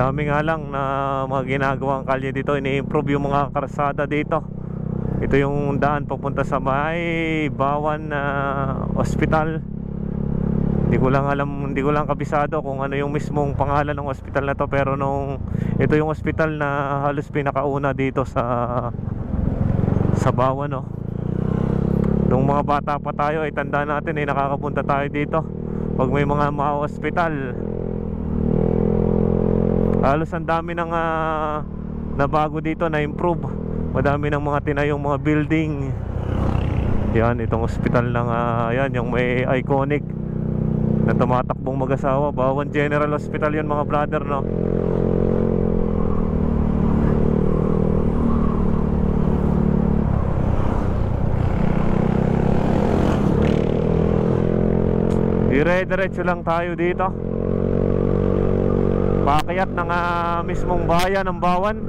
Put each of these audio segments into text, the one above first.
dami nga lang na mga ginagawang kalye dito. Ini-improve yung mga karsada dito. Ito yung daan papunta sa may Bawan Hospital. Hindi ko lang kabisado kung ano yung mismong pangalan ng hospital na to, pero ito yung hospital na halos pinakauna dito sa Bawan, no. Nung mga bata pa tayo ay tanda natin nakakapunta tayo dito pag may mga hospital. Halos ang dami ng nabago dito, na improve. Madami ng mga tinayong mga building. Yan, itong hospital ng yan, yung may iconic na tumatakbong mag-asawa. Bawan General Hospital yun, mga brother, no. Dire-diretso lang tayo dito, paakyat ng mismong bayan ng Bawan.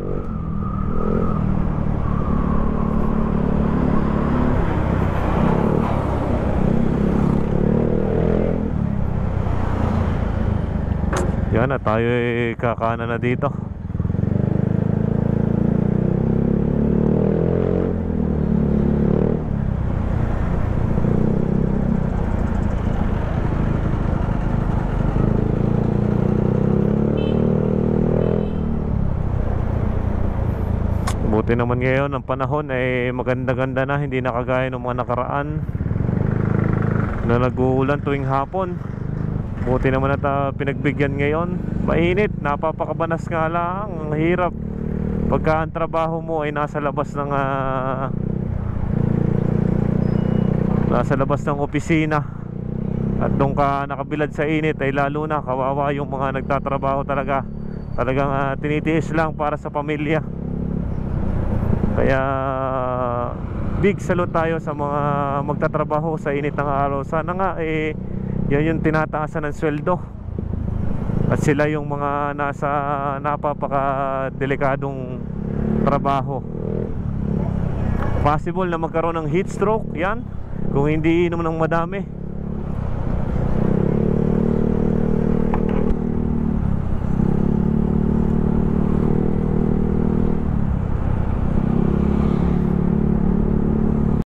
Yan, at tayo kakanan na dito. Buti naman ngayon ang panahon ay maganda-ganda na, hindi na kagaya ng mga nakaraan na nag-uulan tuwing hapon. Buti naman at pinagbigyan ngayon. Mainit, napapakabanas nga lang. Ang hirap pagka ang trabaho mo ay nasa labas ng opisina, at doon ka nakabilad sa init, ay lalo na kawawa yung mga nagtatrabaho talaga. Talagang tinitiis lang para sa pamilya. Kaya big salute tayo sa mga magtatrabaho sa init ng araw. Sana nga yan yung tinataasan ng sweldo, at sila yung mga nasa napapakadelikadong trabaho. Possible na magkaroon ng heat stroke yan kung hindi inom ng madami.